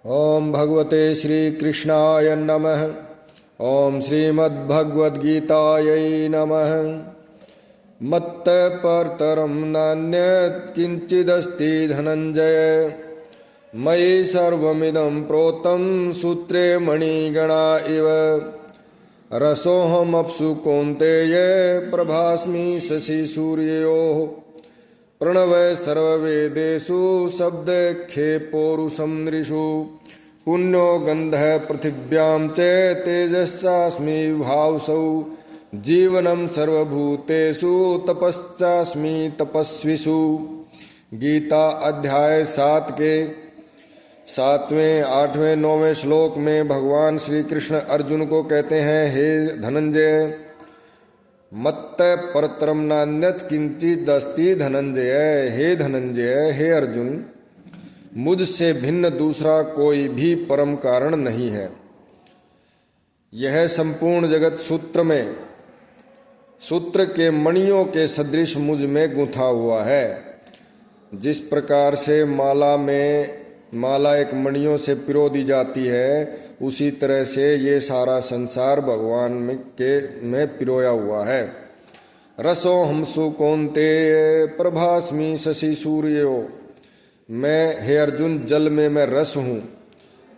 ओम भगवते श्री कृष्णाय नमः। ओम श्रीमद्भगवद्गीतायै नमः। मत्तः परतरं नान्यत् किंचिदस्ति धनंजय, मयि सर्वमिदं प्रोतं सूत्रे मणिगणा इव। रसोऽहमप्सु कौन्तेय प्रभास्मि शशि सूर्ययोः, प्रणवः सर्ववेदेषु शब्दखे पौरुषं नृषु। पुण्यो गन्धः पृथिव्यां च तेजश्चास्मि भावसौ, जीवनं सर्वभूतेषु तपश्चास्मि तपस्विषु। गीता अध्याय 7 के 7वें, 8वें, 9वें श्लोक में भगवान श्री कृष्ण अर्जुन को कहते हैं, हे धनंजय, मत्तः परतरं नान्यत् किंचिदस्ति धनंजय। हे धनंजय, हे अर्जुन, मुझसे भिन्न दूसरा कोई भी परम कारण नहीं है। यह संपूर्ण जगत सूत्र के मणियों के सदृश मुझ में गुंथा हुआ है। जिस प्रकार से माला एक मणियों से पिरो दी जाती है, उसी तरह से ये सारा संसार भगवान में पिरोया हुआ है। रसो हमसु कौन्तेय प्रभास्मि शशि सूर्यो। मैं, हे अर्जुन, जल में मैं रस हूँ,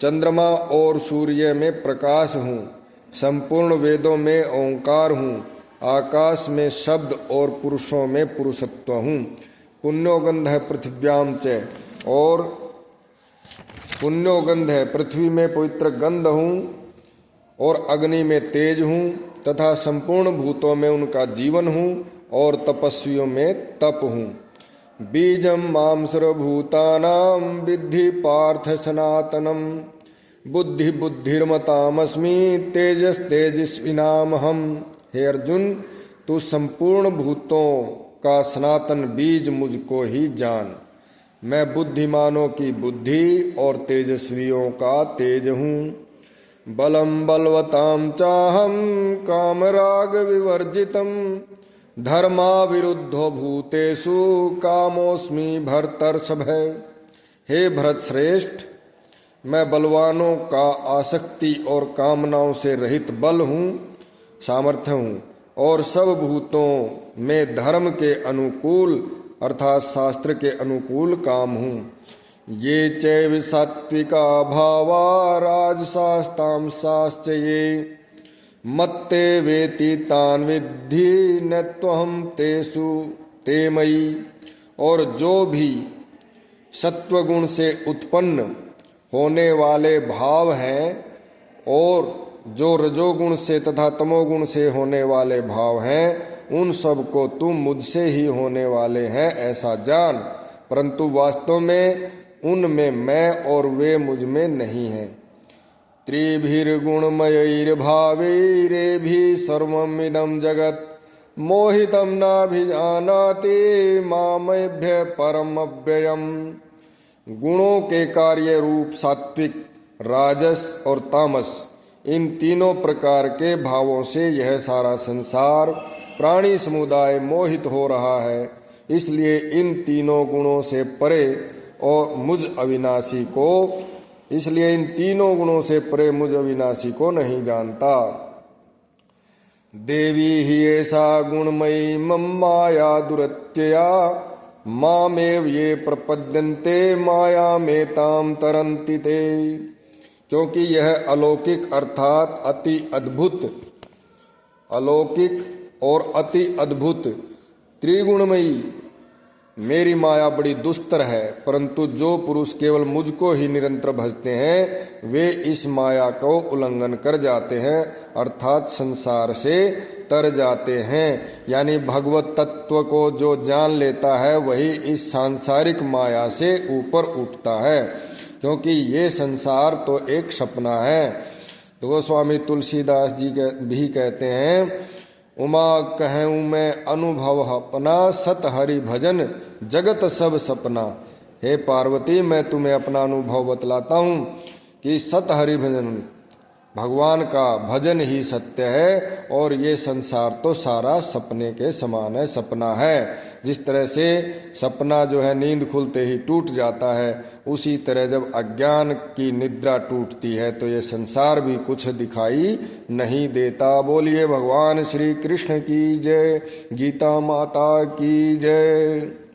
चंद्रमा और सूर्य में प्रकाश हूँ, संपूर्ण वेदों में ओंकार हूँ, आकाश में शब्द और पुरुषों में पुरुषत्व हूँ। पुण्यो गंध है पृथिव्याम च, और पुण्यो गंध है पृथ्वी में पवित्र गंध हूँ, और अग्नि में तेज हूँ, तथा संपूर्ण भूतों में उनका जीवन हूँ, और तपस्वियों में तप हूँ। बीजम माम सर्वभूतानां विद्धि पार्थ सनातनम, बुद्धि बुद्धिर्मतामस्मि तेजस तेजस्विनामहम्। हे अर्जुन, तू संपूर्ण भूतों का सनातन बीज मुझको ही जान। मैं बुद्धिमानों की बुद्धि और तेजस्वियों का तेज हूँ। बलम बलवताम चाहम कामराग विवर्जितम, धर्मा विरुद्धो भूतेषु कामोस्मि भरतर्षभ। हे भरत श्रेष्ठ, मैं बलवानों का आसक्ति और कामनाओं से रहित बल हूँ, सामर्थ्य हूँ, और सब भूतों में धर्म के अनुकूल अर्थात शास्त्र के अनुकूल काम हूँ। ये चैव सात्विका भावा राजसास्तामसाश्च ये, मत्ते वेति तान विद्धि न त्वहं तेषु ते मयि। और जो भी सत्वगुण से उत्पन्न होने वाले भाव हैं, और जो रजोगुण से तथा तमोगुण से होने वाले भाव हैं, उन सब को तुम मुझसे ही होने वाले हैं ऐसा जान, परंतु वास्तव में उनमें मैं और वे मुझ में नहीं हैं। त्रिभिर्गुणमयैर्भावैरेभिः सर्वमिदं जगत्, मोहितं नाभिजानाति मामेभ्यः परमव्ययम्। गुणों के कार्य रूप सात्विक, राजस और तामस, इन तीनों प्रकार के भावों से यह सारा संसार प्राणी समुदाय मोहित हो रहा है। इसलिए इन तीनों गुणों से परे और मुझ अविनाशी को नहीं जानता। देवी ही ऐसा गुणमयी मम माया दुरत्यया, मामेव ये प्रपद्यन्ते माया में ताम तरन्ति ते। क्योंकि यह अलौकिक अर्थात अति अद्भुत त्रिगुणमयी मेरी माया बड़ी दुस्तर है, परंतु जो पुरुष केवल मुझको ही निरंतर भजते हैं, वे इस माया को उल्लंघन कर जाते हैं, अर्थात संसार से तर जाते हैं। यानी भगवत तत्व को जो जान लेता है, वही इस सांसारिक माया से ऊपर उठता है, क्योंकि ये संसार तो एक सपना है। तो गोस्वामी तुलसीदास जी भी कहते हैं, उमा कहूँ मैं अनुभव अपना, सत हरि भजन जगत सब सपना। हे पार्वती, मैं तुम्हें अपना अनुभव बतलाता हूँ कि सत हरि भजन, भगवान का भजन ही सत्य है, और ये संसार तो सारा सपने के समान है, सपना है। जिस तरह से सपना जो है नींद खुलते ही टूट जाता है, उसी तरह जब अज्ञान की निद्रा टूटती है तो ये संसार भी कुछ दिखाई नहीं देता। बोलिए भगवान श्री कृष्ण की जय, गीता माता की जय।